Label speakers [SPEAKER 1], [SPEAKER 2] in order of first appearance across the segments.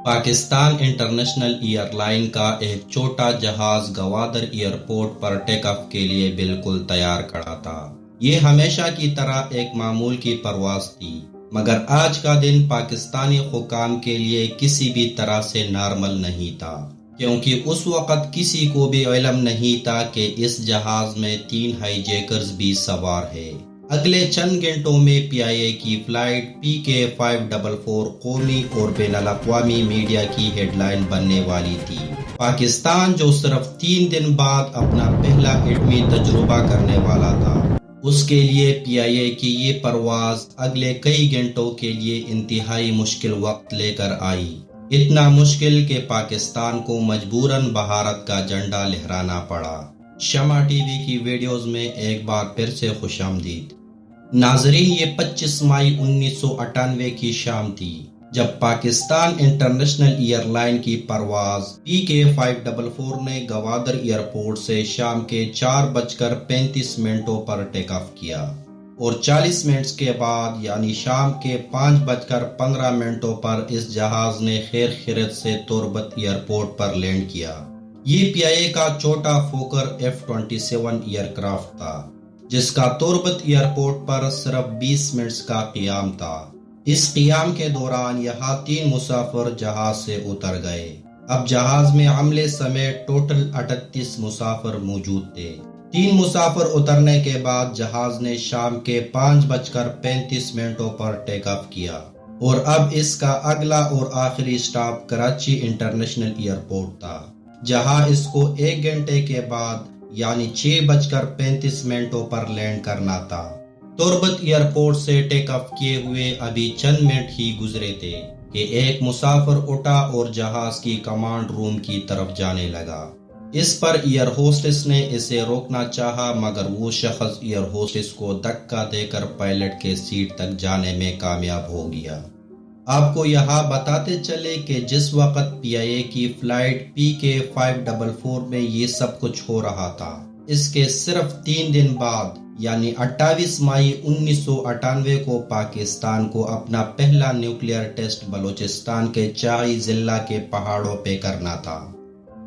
[SPEAKER 1] Pakistan international air line کا ایک چھوٹا جہاز Gwadar airport per take of کے لیے بالکل تیار کھڑا تھا۔ یہ ہمیشہ کی طرح ایک معمول کی پرواز تھی، مگر آج کا دن پاکستانی حکام کے لیے کسی بھی طرح سے نارمل نہیں تھا، کیونکہ اس وقت کسی کو بھی علم نہیں تھا کہ اس جہاز میں 3 ہائی جیکرز بھی سوار ہیں۔ اگلے چند گھنٹوں میں PIA کی فلائٹ PK-544 قومی اور بین الاقوامی میڈیا کی ہیڈ لائن بننے والی تھی۔ پاکستان جو صرف 3 دن بعد اپنا پہلا ایٹمی تجربہ کرنے والا تھا، اس کے لیے PIA کی یہ پرواز اگلے کئی گھنٹوں کے لیے انتہائی مشکل وقت لے کر آئی، اتنا مشکل کہ پاکستان کو مجبوراً بھارت کا جھنڈا لہرانا پڑا۔ شمع ٹی وی کی ویڈیوز میں ایک بار پھر سے خوش آمدید۔ ناظرین، یہ 25 مئی 1998 کی شام تھی جب پاکستان انٹرنیشنل ایئر لائن کی پرواز PK-544 نے گوادر ایئرپورٹ سے شام کے 4:35 پر ٹیک آف کیا، اور 40 منٹ کے بعد یعنی شام کے 5:15 پر اس جہاز نے خیر خیریت سے توربت ایئرپورٹ پر لینڈ کیا۔ یہ PIA کا چھوٹا فوکر F-27 ایئر کرافٹ تھا، جس کا توربت ایئرپورٹ پر صرف 20 منٹ کا قیام تھا۔ اس قیام کے دوران یہاں 3 مسافر جہاز سے اتر گئے۔ اب جہاز میں عملے سمیت ٹوٹل 38 مسافر موجود تھے۔ 3 مسافر اترنے کے بعد جہاز نے شام کے 5:35 پر ٹیک آف کیا، اور اب اس کا اگلا اور آخری سٹاپ کراچی انٹرنیشنل ایئرپورٹ تھا، جہاں اس کو 1 گھنٹے کے بعد یعنی 6:35 پر لینڈ کرنا تھا۔ توربت ایئرپورٹ سے ٹیک آف کیے ہوئے ابھی چند منٹ ہی گزرے تھے کہ ایک مسافر اٹھا اور جہاز کی کمانڈ روم کی طرف جانے لگا۔ اس پر ایئر ہوسٹس نے اسے روکنا چاہا، مگر وہ شخص ایئر ہوسٹس کو دھکا دے کر پائلٹ کے سیٹ تک جانے میں کامیاب ہو گیا۔ آپ کو یہاں بتاتے چلے کہ جس وقت PIA کی فلائٹ PK-544 میں یہ سب کچھ ہو رہا تھا، اس کے صرف 3 دن بعد یعنی 28 مئی 1998 کو پاکستان کو اپنا پہلا نیوکلیئر ٹیسٹ بلوچستان کے چاغی ضلع کے پہاڑوں پہ کرنا تھا۔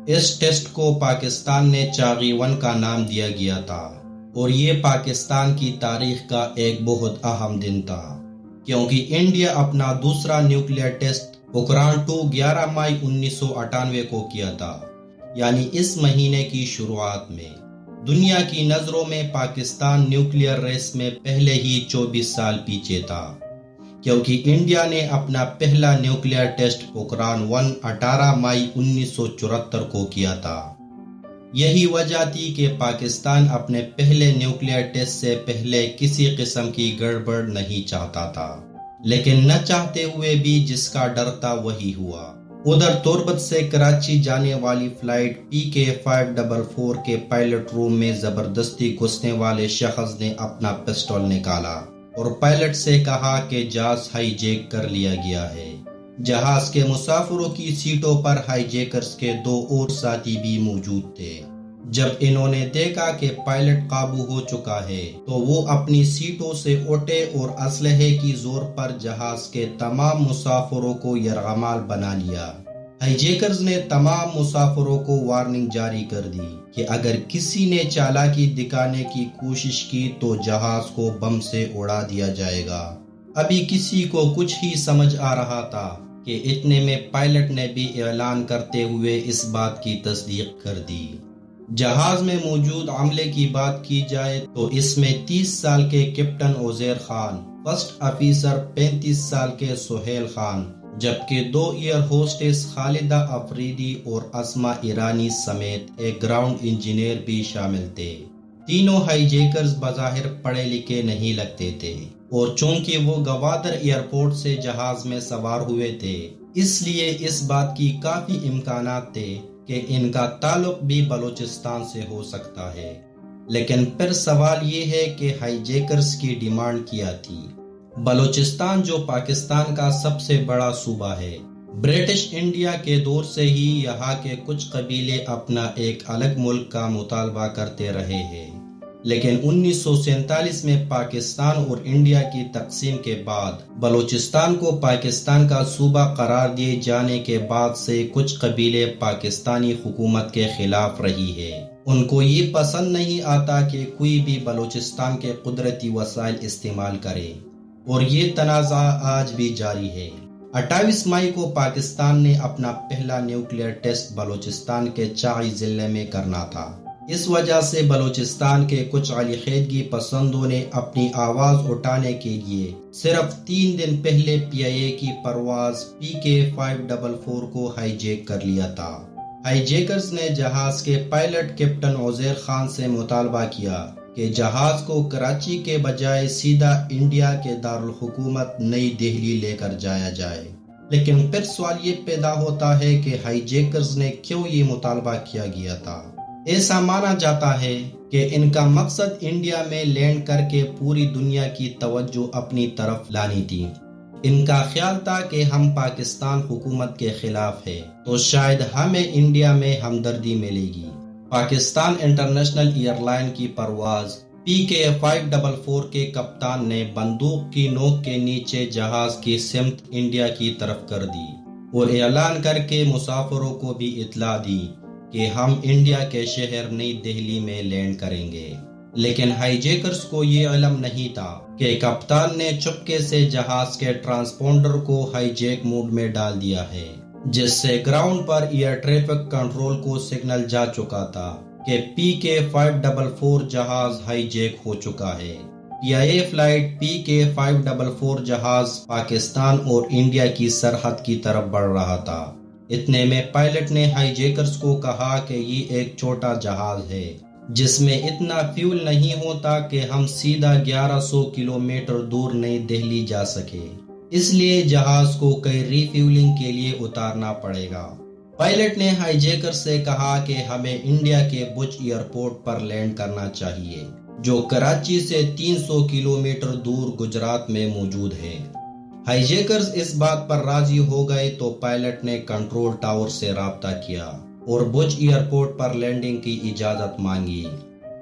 [SPEAKER 1] اس ٹیسٹ کو پاکستان نے چاغی 1 کا نام دیا گیا تھا، اور یہ پاکستان کی تاریخ کا ایک بہت اہم دن تھا، کیونکہ انڈیا اپنا دوسرا نیوکلیئر ٹیسٹ پوکھران 2 11 مئی 1998 کو کیا تھا، یعنی اس مہینے کی شروعات میں۔ دنیا کی نظروں میں پاکستان نیوکلیئر ریس میں پہلے ہی 24 سال پیچھے تھا، کیونکہ انڈیا نے اپنا پہلا نیوکلیئر ٹیسٹ پوکھران 1 18 مئی 1974 کو کیا تھا۔ یہی وجہ تھی کہ پاکستان اپنے پہلے نیوکلیئر ٹیسٹ سے پہلے کسی قسم کی گڑبڑ نہیں چاہتا تھا، لیکن نہ چاہتے ہوئے بھی جس کا ڈر تھا وہی ہوا۔ ادھر توربت سے کراچی جانے والی فلائٹ PK-544 کے پائلٹ روم میں زبردستی گھسنے والے شخص نے اپنا پسٹل نکالا اور پائلٹ سے کہا کہ جہاز ہائی جیک کر لیا گیا ہے۔ جہاز کے مسافروں کی سیٹوں پر ہائی جیکرز کے 2 اور ساتھی بھی موجود تھے۔ جب انہوں نے دیکھا کہ پائلٹ قابو ہو چکا ہے تو وہ اپنی سیٹوں سے اٹھے اور اسلحے کی زور پر جہاز کے تمام مسافروں کو یرغمال بنا لیا۔ ہائی جیکرز نے تمام مسافروں کو وارننگ جاری کر دی کہ اگر کسی نے چالاکی دکھانے کی کوشش کی تو جہاز کو بم سے اڑا دیا جائے گا۔ ابھی کسی کو کچھ ہی سمجھ آ رہا تھا کہ اتنے میں پائلٹ نے بھی اعلان کرتے ہوئے اس بات کی تصدیق کر دی۔ جہاز میں موجود عملے کی بات کی جائے تو اس میں 30 سال کے captain Uzair Khan, first officer 35 سال کے سہیل خان، جبکہ 2 ایئر ہوسٹس خالدہ افریدی اور اسما ایرانی سمیت ایک گراؤنڈ انجینئر بھی شامل تھے۔ تینوں ہائی جیکرز بظاہر پڑھے لکھے نہیں لگتے تھے، اور چونکہ وہ گوادر ایئرپورٹ سے جہاز میں سوار ہوئے تھے، اس لیے اس بات کی کافی امکانات تھے کہ ان کا تعلق بھی بلوچستان سے ہو سکتا ہے۔ لیکن پھر سوال یہ ہے کہ ہائی جیکرز کی ڈیمانڈ کیا تھی۔ بلوچستان جو پاکستان کا سب سے بڑا صوبہ ہے، برٹش انڈیا کے دور سے ہی یہاں کے کچھ قبیلے اپنا ایک الگ ملک کا مطالبہ کرتے رہے ہیں، لیکن 1947 میں پاکستان اور انڈیا کی تقسیم کے بعد بلوچستان کو پاکستان کا صوبہ قرار دیے جانے کے بعد سے کچھ قبیلے پاکستانی حکومت کے خلاف رہی ہے۔ ان کو یہ پسند نہیں آتا کہ کوئی بھی بلوچستان کے قدرتی وسائل استعمال کرے، اور یہ تنازع آج بھی جاری ہے۔ 28 مئی کو پاکستان نے اپنا پہلا نیوکلیئر ٹیسٹ بلوچستان کے چاغی ضلع میں کرنا تھا۔ اس وجہ سے بلوچستان کے کچھ علیحدگی پسندوں نے اپنی آواز اٹھانے کے لیے صرف 3 دن پہلے PIA کی پرواز PK-544 کو ہائی جیک کر لیا تھا۔ ہائی جیکرز نے جہاز کے پائلٹ کیپٹن عزیر خان سے مطالبہ کیا کہ جہاز کو کراچی کے بجائے سیدھا انڈیا کے دارالحکومت نئی دہلی لے کر جایا جائے، لیکن پھر سوال یہ پیدا ہوتا ہے کہ ہائی جیکرز نے کیوں یہ مطالبہ کیا گیا تھا؟ ایسا مانا جاتا ہے کہ ان کا مقصد انڈیا میں لینڈ کر کے پوری دنیا کی توجہ اپنی طرف لانی تھی۔ ان کا خیال تھا کہ ہم پاکستان حکومت کے خلاف ہیں تو شاید ہمیں انڈیا میں ہمدردی ملے گی۔ پاکستان انٹرنیشنل ایئر لائن کی پرواز PK-544 کے کپتان نے بندوق کی نوک کے نیچے جہاز کی سمت انڈیا کی طرف کر دی اور اعلان کر کے مسافروں کو بھی اطلاع دی کہ ہم انڈیا کے شہر نئی دہلی میں لینڈ کریں گے، لیکن ہائی جیکرز کو یہ علم نہیں تھا کہ کپتان نے چپکے سے جہاز کے ٹرانسپونڈر کو ہائی جیک موڈ میں ڈال دیا ہے، جس سے ground per air traffic control کو سگنل جا چکا تھا کہ PK-544 جہاز ہائی جیک ہو چکا ہے۔ PIA فلائٹ PK-544 جہاز پاکستان اور انڈیا کی سرحد کی طرف بڑھ رہا تھا۔ اتنے میں پائلٹ نے ہائی جیکرز کو کہا کہ یہ ایک چھوٹا جہاز ہے جس میں اتنا فیول نہیں ہوتا کہ ہم سیدھا 1100 کلومیٹر دور نئی دہلی جا سکے، اس لیے جہاز کو کئی ری فیولنگ کے لیے اتارنا پڑے گا۔ پائلٹ نے ہائی جیکر سے کہا کہ ہمیں انڈیا کے بج ایئرپورٹ پر لینڈ کرنا چاہیے، جو کراچی سے 300 کلومیٹر دور گجرات میں موجود ہے۔ ہائی جیکرز اس بات پر راضی ہو گئے تو پائلٹ نے کنٹرول ٹاور سے رابطہ کیا اور بج ایئرپورٹ پر لینڈنگ کی اجازت مانگی،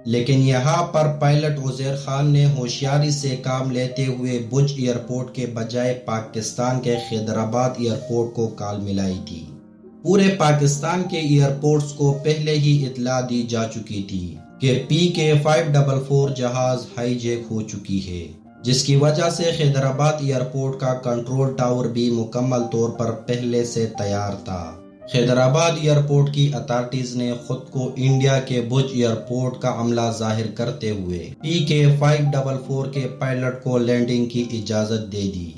[SPEAKER 1] لیکن یہاں پر پائلٹ عزیر خان نے ہوشیاری سے کام لیتے ہوئے بج ایئرپورٹ کے بجائے پاکستان کے حیدرآباد ایئرپورٹ کو کال ملائی تھی۔ پورے پاکستان کے ایئرپورٹس کو پہلے ہی اطلاع دی جا چکی تھی کہ PK-544 جہاز ہائی جیک ہو چکی ہے، جس کی وجہ سے حیدرآباد ایئرپورٹ کا کنٹرول ٹاور بھی مکمل طور پر پہلے سے تیار تھا۔ حیدرآباد ایئرپورٹ کی اتھارٹیز نے خود کو انڈیا کے بج ایئرپورٹ کا عملہ ظاہر کرتے ہوئے PK-544 کے پائلٹ کو لینڈنگ کی اجازت دے دی۔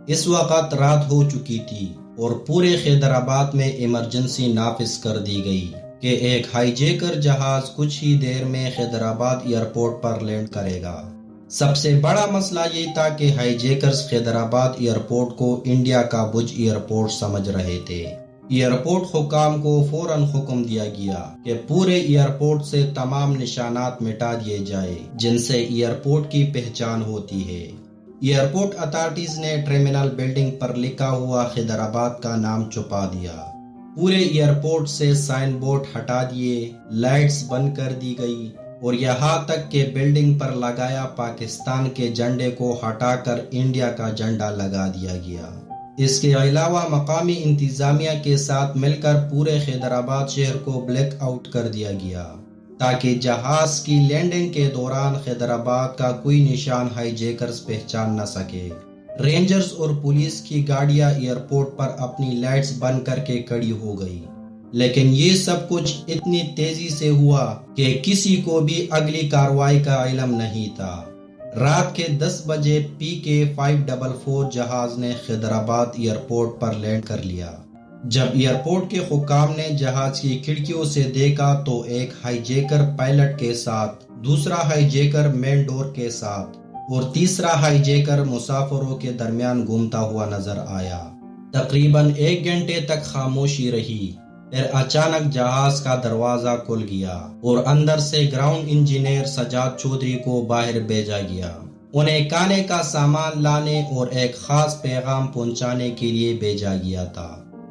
[SPEAKER 1] اس وقت رات ہو چکی تھی اور پورے حیدرآباد میں ایمرجنسی نافذ کر دی گئی کہ ایک ہائی جیکر جہاز کچھ ہی دیر میں حیدرآباد ایئرپورٹ پر لینڈ کرے گا۔ سب سے بڑا مسئلہ یہ تھا کہ ہائی جیکرز حیدرآباد ایئرپورٹ کو انڈیا کا بج ایئرپورٹ سمجھ رہے تھے۔ ایئرپورٹ حکام کو فوراً حکم دیا گیا کہ پورے ایئرپورٹ سے تمام نشانات مٹا دیے جائے جن سے ایئرپورٹ کی پہچان ہوتی ہے۔ ایئرپورٹ اتھارٹیز نے ٹرمینل بلڈنگ پر لکھا ہوا حیدرآباد کا نام چھپا دیا۔ پورے ایئرپورٹ سے سائن بورڈ ہٹا دیے، لائٹس بند کر دی گئی اور یہاں تک کہ بلڈنگ پر لگایا پاکستان کے جھنڈے کو ہٹا کر انڈیا کا جھنڈا لگا دیا گیا۔ اس کے علاوہ مقامی انتظامیہ کے ساتھ مل کر پورے حیدرآباد شہر کو بلیک آؤٹ کر دیا گیا تاکہ جہاز کی لینڈنگ کے دوران حیدرآباد کا کوئی نشان ہائی جیکرز پہچان نہ سکے۔ رینجرز اور پولیس کی گاڑیاں ایئرپورٹ پر اپنی لائٹس بند کر کے کھڑی ہو گئی، لیکن یہ سب کچھ اتنی تیزی سے ہوا کہ کسی کو بھی اگلی کارروائی کا علم نہیں تھا۔ رات کے 10 بجے PK-544 جہاز نے حیدرآباد ایئرپورٹ پر لینڈ کر لیا۔ جب ایئرپورٹ کے حکام نے جہاز کی کھڑکیوں سے دیکھا تو ایک ہائی جیکر پائلٹ کے ساتھ، دوسرا ہائی جیکر مین ڈور کے ساتھ اور تیسرا ہائی جیکر مسافروں کے درمیان گھومتا ہوا نظر آیا۔ تقریباً 1 گھنٹے تک خاموشی رہی، پھر اچانک جہاز کا دروازہ کھل گیا اور اندر سے گراؤنڈ انجینئر سجاد چودھری کو باہر بھیجا گیا۔ انہیں کھانے کا سامان لانے اور ایک خاص پیغام پہنچانے کے لیے بھیجا گیا تھا۔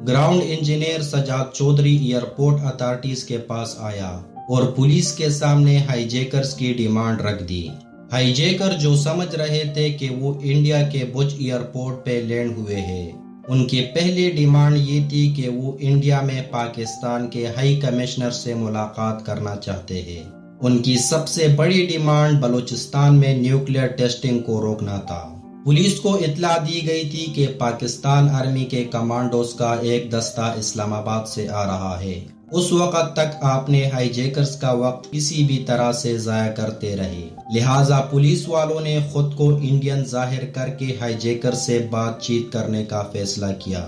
[SPEAKER 1] Ground engineer Sajjad Chaudhry airport authorities کے پاس آیا اور پولیس کے سامنے ہائی جیکرز کی ڈیمانڈ رکھ دی۔ ہائی جیکر جو سمجھ رہے تھے کہ وہ انڈیا کے بج ایئرپورٹ پہ لینڈ ہوئے ہیں، ان کی پہلی ڈیمانڈ یہ تھی کہ وہ انڈیا میں پاکستان کے ہائی کمشنر سے ملاقات کرنا چاہتے ہیں۔ ان کی سب سے بڑی ڈیمانڈ بلوچستان میں نیوکلیئر ٹیسٹنگ کو روکنا تھا۔ پولیس کو اطلاع دی گئی تھی کہ پاکستان آرمی کے کمانڈوز کا ایک دستہ اسلام آباد سے آ رہا ہے۔ اس وقت تک آپ نے ہائی جیکرز کا وقت کسی بھی طرح سے ضائع کرتے رہے، لہٰذا پولیس والوں نے خود کو انڈین ظاہر کر کے ہائی جیکر سے بات چیت کرنے کا فیصلہ کیا۔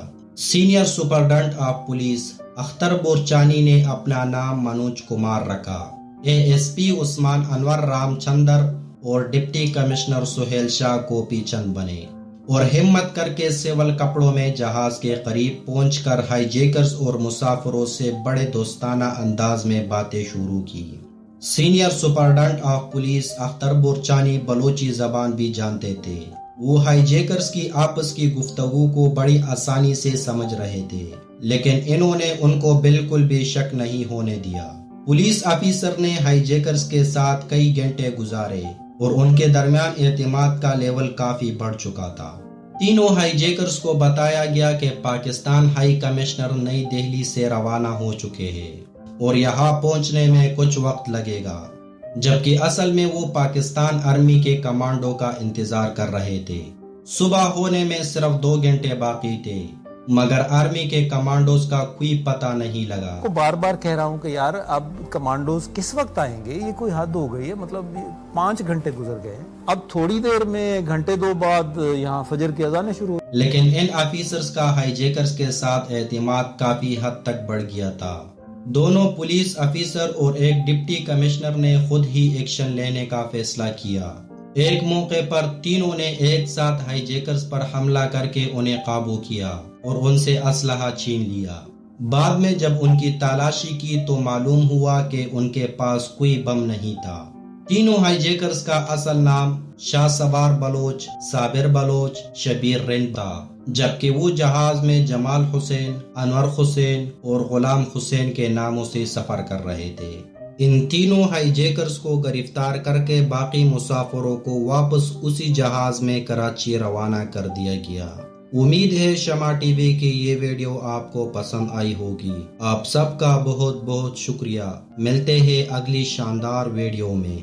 [SPEAKER 1] Senior superintendent of police Akhtar Borchani نے اپنا نام منوج کمار رکھا، ASP عثمان انور رام چندر اور ڈپٹی کمشنر سہیل شاہ گوپی چند بنے، اور ہمت کر کے سول کپڑوں میں جہاز کے قریب پہنچ کر ہائی جیکرز اور مسافروں سے بڑے دوستانہ انداز میں باتیں شروع کی۔ Senior superintendent of police Akhtar Borchani Balochi زبان بھی جانتے تھے، وہ ہائی جیکرز کی آپس کی گفتگو کو بڑی آسانی سے سمجھ رہے تھے، لیکن انہوں نے ان کو بالکل بھی شک نہیں ہونے دیا۔ پولیس آفیسر نے ہائی جیکرز کے ساتھ کئی گھنٹے گزارے اور ان کے درمیان اعتماد کا لیول کافی بڑھ چکا تھا۔ تینوں ہائی جیکرز کو بتایا گیا کہ پاکستان ہائی کمشنر نئی دہلی سے روانہ ہو چکے ہیں اور یہاں پہنچنے میں کچھ وقت لگے گا، جبکہ اصل میں وہ پاکستان آرمی کے کمانڈو کا انتظار کر رہے تھے۔ صبح ہونے میں صرف 2 گھنٹے باقی تھے، مگر آرمی کے کمانڈوز کا کوئی پتہ نہیں لگا۔
[SPEAKER 2] کو بار بار کہہ رہا ہوں کہ یار اب کمانڈوز کس وقت آئیں گے، یہ کوئی حد ہو گئی ہے، مطلب 5 گھنٹے گزر گئے، اب تھوڑی دیر میں گھنٹے 2 بعد یہاں فجر کی اذانیں شروع ہو۔
[SPEAKER 1] لیکن ان آفیسرز کا ہائی جیکرز کے ساتھ اعتماد کافی حد تک بڑھ گیا تھا۔ دونوں پولیس آفیسر اور ایک ڈپٹی کمشنر نے خود ہی ایکشن لینے کا فیصلہ کیا۔ ایک موقع پر تینوں نے ایک ساتھ ہائی جیکرز پر حملہ کر کے انہیں قابو کیا اور ان سے اسلحہ چھین لیا۔ بعد میں جب ان کی تلاشی کی تو معلوم ہوا کہ ان کے پاس کوئی بم نہیں تھا۔ تینوں ہائی جیکرز کا اصل نام شاہ سوار بلوچ، صابر بلوچ، شبیر رند تھا، جبکہ وہ جہاز میں جمال حسین، انور حسین اور غلام حسین کے ناموں سے سفر کر رہے تھے۔ ان تینوں ہائی جیکرز کو گرفتار کر کے باقی مسافروں کو واپس اسی جہاز میں کراچی روانہ کر دیا گیا۔ امید ہے شمع ٹی وی کی یہ ویڈیو آپ کو پسند آئی ہوگی۔ آپ سب کا بہت بہت شکریہ۔ ملتے ہیں اگلی شاندار ویڈیو میں۔